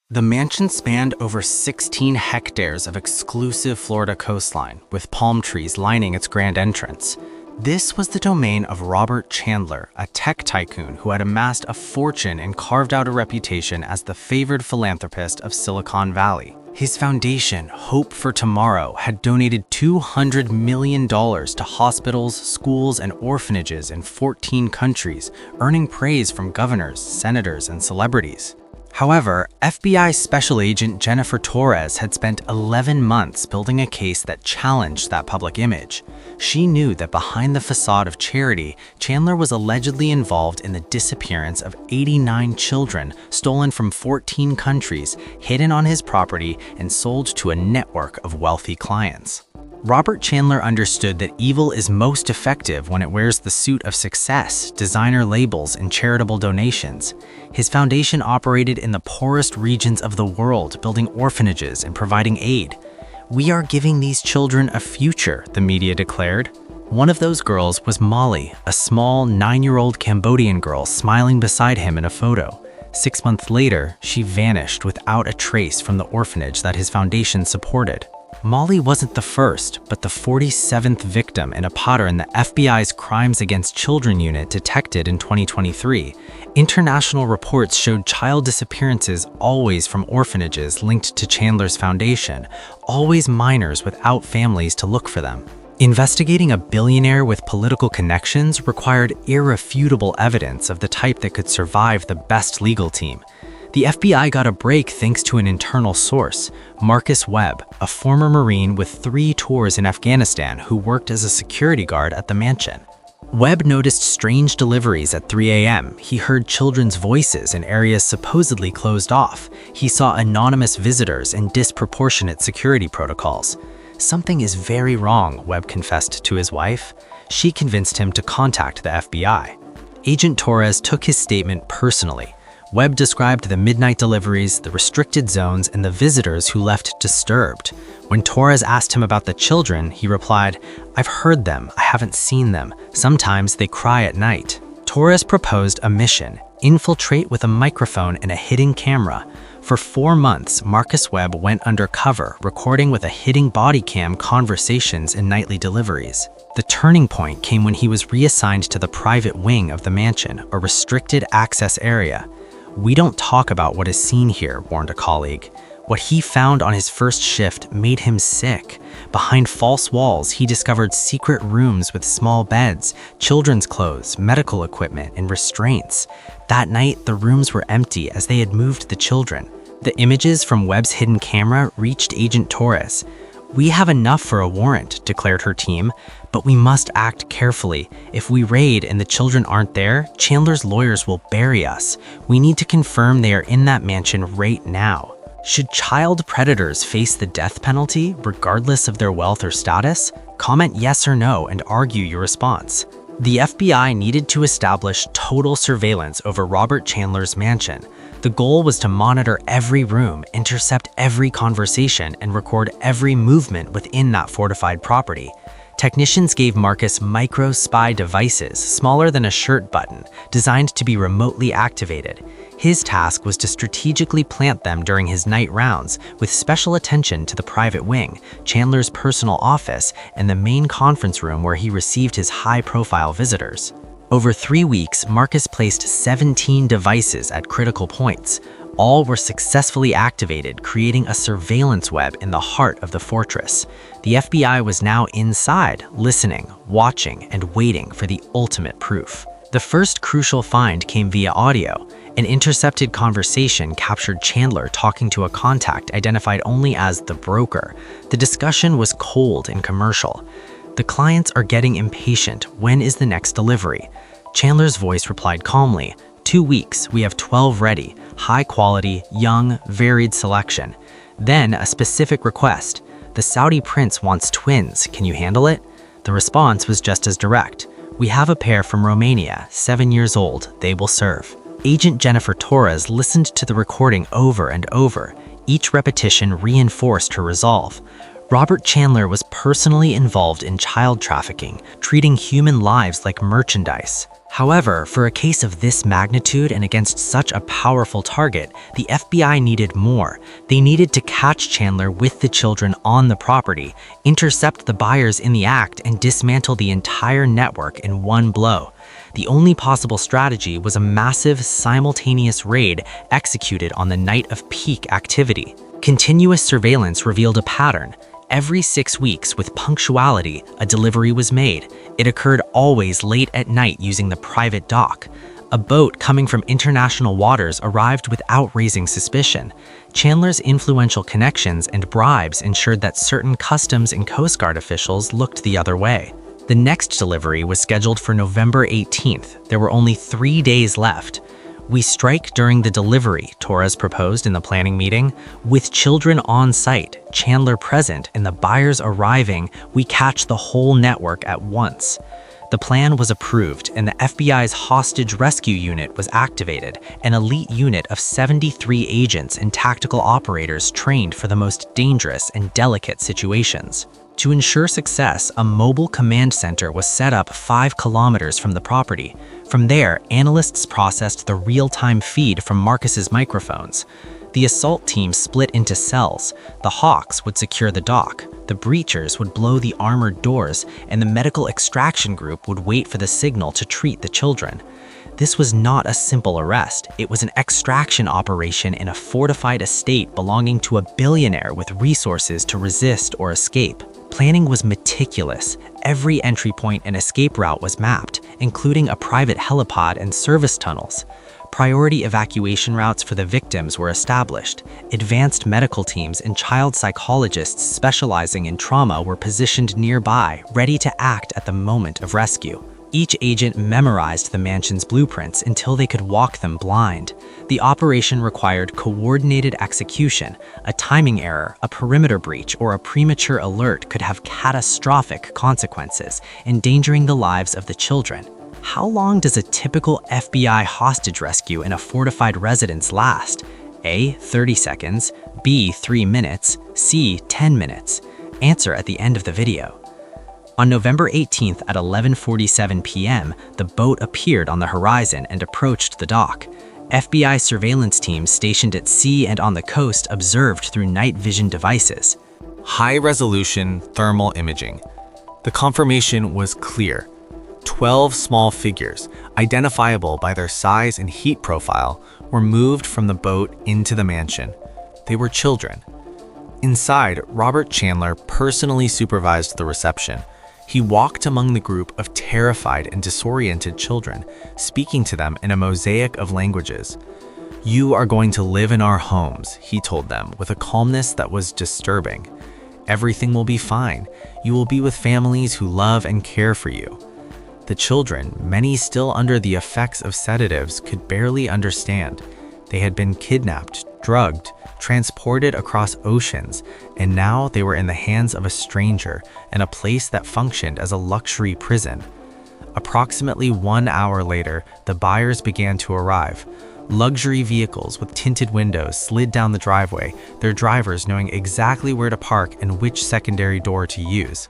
The mansion spanned over 16 hectares of exclusive Florida coastline, with palm trees lining its grand entrance. This was the domain of Robert Chandler, a tech tycoon who had amassed a fortune and carved out a reputation as the favored philanthropist of Silicon Valley. His foundation, Hope for Tomorrow, had donated $200 million to hospitals, schools, and orphanages in 14 countries, earning praise from governors, senators, and celebrities. However, FBI Special Agent Jennifer Torres had spent 11 months building a case that challenged that public image. She knew that behind the facade of charity, Chandler was allegedly involved in the disappearance of 89 children stolen from 14 countries, hidden on his property, and sold to a network of wealthy clients. Robert Chandler understood that evil is most effective when it wears the suit of success, designer labels, and charitable donations. His foundation operated in the poorest regions of the world, building orphanages and providing aid. "We are giving these children a future," the media declared. One of those girls was Molly, a small 9-year-old Cambodian girl smiling beside him in a photo. 6 months later, she vanished without a trace from the orphanage that his foundation supported. Molly wasn't the first, but the 47th victim in a pattern the FBI's Crimes Against Children unit detected in 2023. International reports showed child disappearances always from orphanages linked to Chandler's foundation, always minors without families to look for them. Investigating a billionaire with political connections required irrefutable evidence of the type that could survive the best legal team. The FBI got a break thanks to an internal source, Marcus Webb, a former Marine with 3 tours in Afghanistan who worked as a security guard at the mansion. Webb noticed strange deliveries at 3 a.m. He heard children's voices in areas supposedly closed off. He saw anonymous visitors and disproportionate security protocols. "Something is very wrong," Webb confessed to his wife. She convinced him to contact the FBI. Agent Torres took his statement personally. Webb described the midnight deliveries, the restricted zones, and the visitors who left disturbed. When Torres asked him about the children, he replied, "I've heard them, I haven't seen them. Sometimes they cry at night." Torres proposed a mission: infiltrate with a microphone and a hidden camera. For 4 months, Marcus Webb went undercover, recording with a hidden body cam conversations and nightly deliveries. The turning point came when he was reassigned to the private wing of the mansion, a restricted access area. "We don't talk about what is seen here," warned a colleague. What he found on his first shift made him sick. Behind false walls, he discovered secret rooms with small beds, children's clothes, medical equipment, and restraints. That night, the rooms were empty as they had moved the children. The images from Webb's hidden camera reached Agent Torres. "We have enough for a warrant," declared her team, "but we must act carefully. If we raid and the children aren't there, Chandler's lawyers will bury us. We need to confirm they are in that mansion right now." Should child predators face the death penalty, regardless of their wealth or status? Comment yes or no and argue your response. The FBI needed to establish total surveillance over Robert Chandler's mansion. The goal was to monitor every room, intercept every conversation, and record every movement within that fortified property. Technicians gave Marcus micro-spy devices, smaller than a shirt button, designed to be remotely activated. His task was to strategically plant them during his night rounds, with special attention to the private wing, Chandler's personal office, and the main conference room where he received his high-profile visitors. Over 3 weeks, Marcus placed 17 devices at critical points. All were successfully activated, creating a surveillance web in the heart of the fortress. The FBI was now inside, listening, watching, and waiting for the ultimate proof. The first crucial find came via audio. An intercepted conversation captured Chandler talking to a contact identified only as the broker. The discussion was cold and commercial. "The clients are getting impatient. When is the next delivery?" Chandler's voice replied calmly, 2 weeks, we have 12 ready, high quality, young, varied selection." Then a specific request: "The Saudi prince wants twins, can you handle it?" The response was just as direct: "We have a pair from Romania, 7 years old, they will serve." Agent Jennifer Torres listened to the recording over and over. Each repetition reinforced her resolve. Robert Chandler was personally involved in child trafficking, treating human lives like merchandise. However, for a case of this magnitude and against such a powerful target, the FBI needed more. They needed to catch Chandler with the children on the property, intercept the buyers in the act, and dismantle the entire network in one blow. The only possible strategy was a massive, simultaneous raid executed on the night of peak activity. Continuous surveillance revealed a pattern. Every 6 weeks, with punctuality, a delivery was made. It occurred always late at night using the private dock. A boat coming from international waters arrived without raising suspicion. Chandler's influential connections and bribes ensured that certain Customs and Coast Guard officials looked the other way. The next delivery was scheduled for November 18th. There were only 3 days left. "We strike during the delivery," Torres proposed in the planning meeting. "With children on site, Chandler present, and the buyers arriving, we catch the whole network at once." The plan was approved, and the FBI's hostage rescue unit was activated, an elite unit of 73 agents and tactical operators trained for the most dangerous and delicate situations. To ensure success, a mobile command center was set up 5 kilometers from the property. From there, analysts processed the real-time feed from Marcus's microphones. The assault team split into cells. The Hawks would secure the dock, the Breachers would blow the armored doors, and the medical extraction group would wait for the signal to treat the children. This was not a simple arrest. It was an extraction operation in a fortified estate belonging to a billionaire with resources to resist or escape. Planning was meticulous. Every entry point and escape route was mapped, including a private helipad and service tunnels. Priority evacuation routes for the victims were established. Advanced medical teams and child psychologists specializing in trauma were positioned nearby, ready to act at the moment of rescue. Each agent memorized the mansion's blueprints until they could walk them blind. The operation required coordinated execution. A timing error, a perimeter breach, or a premature alert could have catastrophic consequences, endangering the lives of the children. How long does a typical FBI hostage rescue in a fortified residence last? A. 30 seconds, B. 3 minutes, C. 10 minutes. Answer at the end of the video. On November 18th at 11:47 p.m., the boat appeared on the horizon and approached the dock. FBI surveillance teams stationed at sea and on the coast observed through night vision devices. High-resolution thermal imaging. The confirmation was clear. 12 small figures, identifiable by their size and heat profile, were moved from the boat into the mansion. They were children. Inside, Robert Chandler personally supervised the reception. He walked among the group of terrified and disoriented children, speaking to them in a mosaic of languages. "You are going to live in our homes," he told them with a calmness that was disturbing. "Everything will be fine. You will be with families who love and care for you." The children, many still under the effects of sedatives, could barely understand. They had been kidnapped, drugged, transported across oceans, and now they were in the hands of a stranger in a place that functioned as a luxury prison. Approximately 1 hour later, the buyers began to arrive. Luxury vehicles with tinted windows slid down the driveway, their drivers knowing exactly where to park and which secondary door to use.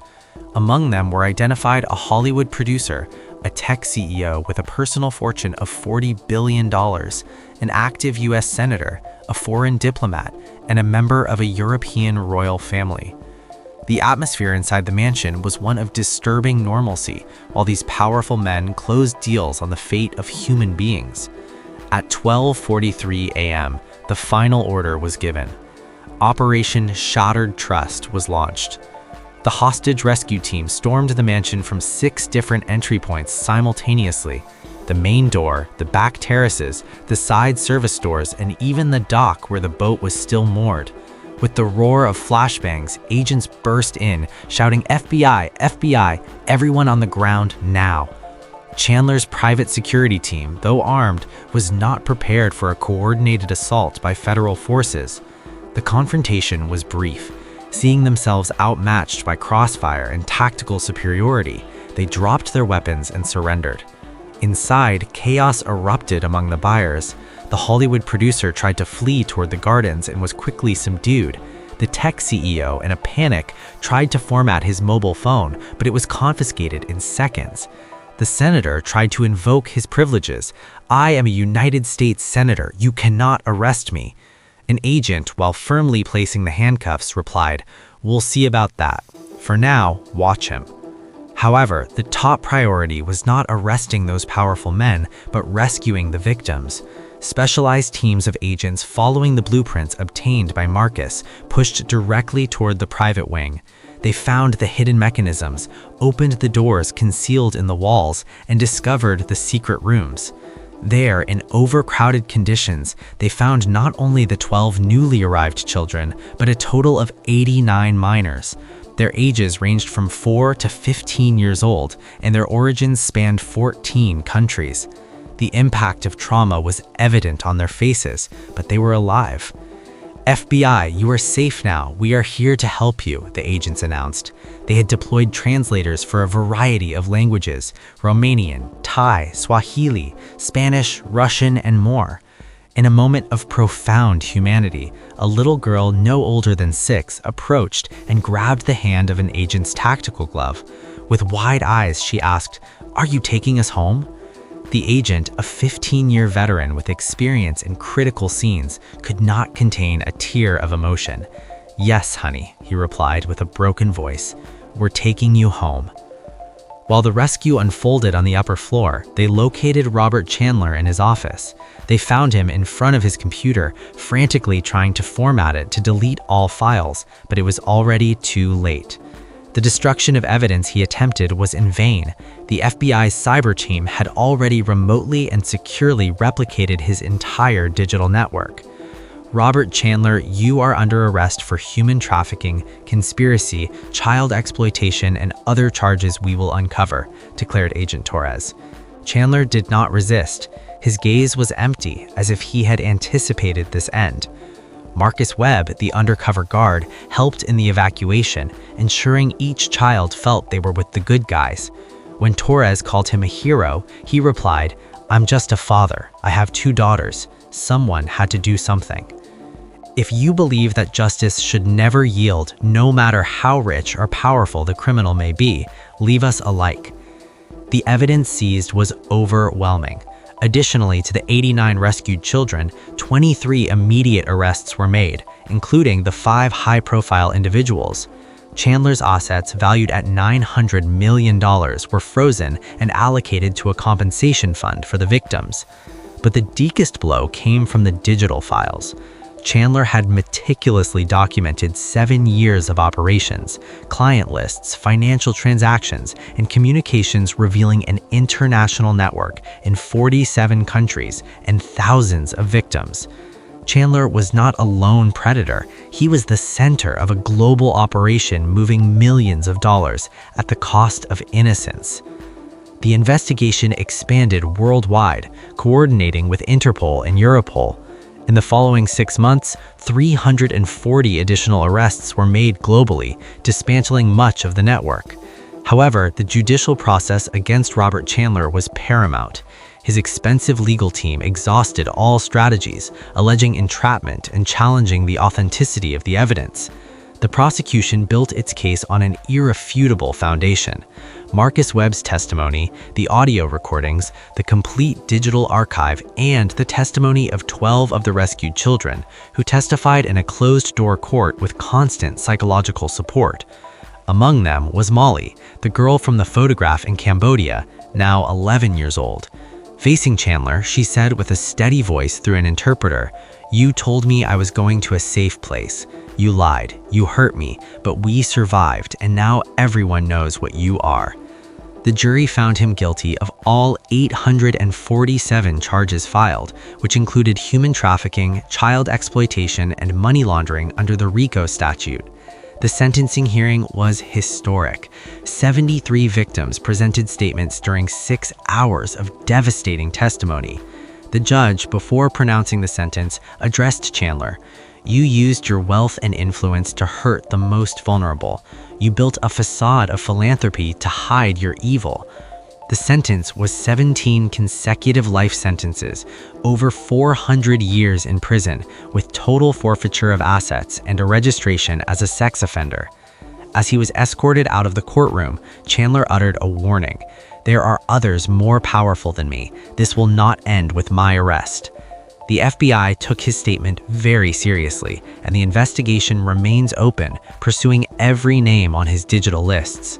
Among them were identified a Hollywood producer, a tech CEO with a personal fortune of $40 billion, an active U.S. senator, a foreign diplomat, and a member of a European royal family. The atmosphere inside the mansion was one of disturbing normalcy, while these powerful men closed deals on the fate of human beings. At 12:43 a.m., the final order was given. Operation Shattered Trust was launched. The hostage rescue team stormed the mansion from 6 different entry points simultaneously: the main door, the back terraces, the side service doors, and even the dock where the boat was still moored. With the roar of flashbangs, agents burst in, shouting, "FBI, FBI, everyone on the ground now." Chandler's private security team, though armed, was not prepared for a coordinated assault by federal forces. The confrontation was brief. Seeing themselves outmatched by crossfire and tactical superiority, they dropped their weapons and surrendered. Inside, chaos erupted among the buyers. The Hollywood producer tried to flee toward the gardens and was quickly subdued. The tech CEO, in a panic, tried to format his mobile phone, but it was confiscated in seconds. The senator tried to invoke his privileges. "I am a United States senator. You cannot arrest me." An agent, while firmly placing the handcuffs, replied, "We'll see about that. For now, watch him." However, the top priority was not arresting those powerful men, but rescuing the victims. Specialized teams of agents following the blueprints obtained by Marcus pushed directly toward the private wing. They found the hidden mechanisms, opened the doors concealed in the walls, and discovered the secret rooms. There, in overcrowded conditions, they found not only the 12 newly arrived children, but a total of 89 minors. Their ages ranged from 4 to 15 years old, and their origins spanned 14 countries. The impact of trauma was evident on their faces, but they were alive. "FBI, you are safe now. We are here to help you," the agents announced. They had deployed translators for a variety of languages: Romanian, Thai, Swahili, Spanish, Russian, and more. In a moment of profound humanity, a little girl no older than 6 approached and grabbed the hand of an agent's tactical glove. With wide eyes, she asked, "Are you taking us home?" The agent, a 15-year veteran with experience in critical scenes, could not contain a tear of emotion. "Yes, honey," he replied with a broken voice. "We're taking you home." While the rescue unfolded on the upper floor, they located Robert Chandler in his office. They found him in front of his computer, frantically trying to format it to delete all files, but it was already too late. The destruction of evidence he attempted was in vain. The FBI's cyber team had already remotely and securely replicated his entire digital network. "Robert Chandler, you are under arrest for human trafficking, conspiracy, child exploitation, and other charges we will uncover," declared Agent Torres. Chandler did not resist. His gaze was empty, as if he had anticipated this end. Marcus Webb, the undercover guard, helped in the evacuation, ensuring each child felt they were with the good guys. When Torres called him a hero, he replied, "I'm just a father. I have 2 daughters. Someone had to do something." If you believe that justice should never yield, no matter how rich or powerful the criminal may be, leave us a like. The evidence seized was overwhelming. Additionally to the 89 rescued children, 23 immediate arrests were made, including the 5 high-profile individuals. Chandler's assets, valued at $900 million, were frozen and allocated to a compensation fund for the victims. But the deepest blow came from the digital files. Chandler had meticulously documented 7 years of operations, client lists, financial transactions, and communications revealing an international network in 47 countries and thousands of victims. Chandler was not a lone predator. He was the center of a global operation moving millions of dollars at the cost of innocence. The investigation expanded worldwide, coordinating with Interpol and Europol. In the following 6 months, 340 additional arrests were made globally, dismantling much of the network. However, the judicial process against Robert Chandler was paramount. His expensive legal team exhausted all strategies, alleging entrapment and challenging the authenticity of the evidence. The prosecution built its case on an irrefutable foundation. Marcus Webb's testimony, the audio recordings, the complete digital archive, and the testimony of 12 of the rescued children, who testified in a closed-door court with constant psychological support. Among them was Molly, the girl from the photograph in Cambodia, now 11 years old. Facing Chandler, she said with a steady voice through an interpreter, "You told me I was going to a safe place. You lied, you hurt me, but we survived, and now everyone knows what you are." The jury found him guilty of all 847 charges filed, which included human trafficking, child exploitation, and money laundering under the RICO statute. The sentencing hearing was historic. 73 victims presented statements during 6 hours of devastating testimony. The judge, before pronouncing the sentence, addressed Chandler. "You used your wealth and influence to hurt the most vulnerable. You built a facade of philanthropy to hide your evil." The sentence was 17 consecutive life sentences, over 400 years in prison, with total forfeiture of assets and a registration as a sex offender. As he was escorted out of the courtroom, Chandler uttered a warning. There are others more powerful than me. This will not end with my arrest. The FBI took his statement very seriously, and the investigation remains open, pursuing every name on his digital lists.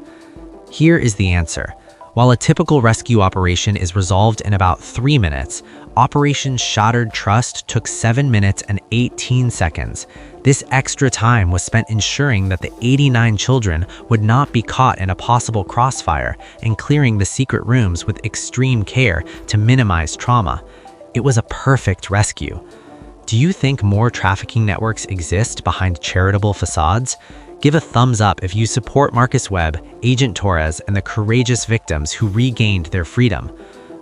Here is the answer. While a typical rescue operation is resolved in about 3 minutes, Operation Shattered Trust took 7 minutes and 18 seconds. This extra time was spent ensuring that the 89 children would not be caught in a possible crossfire and clearing the secret rooms with extreme care to minimize trauma. It was a perfect rescue. Do you think more trafficking networks exist behind charitable facades? Give a thumbs up if you support Marcus Webb, Agent Torres, and the courageous victims who regained their freedom.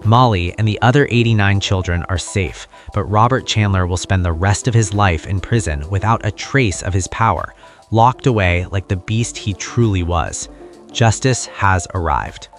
Molly and the other 89 children are safe, but Robert Chandler will spend the rest of his life in prison without a trace of his power, locked away like the beast he truly was. Justice has arrived.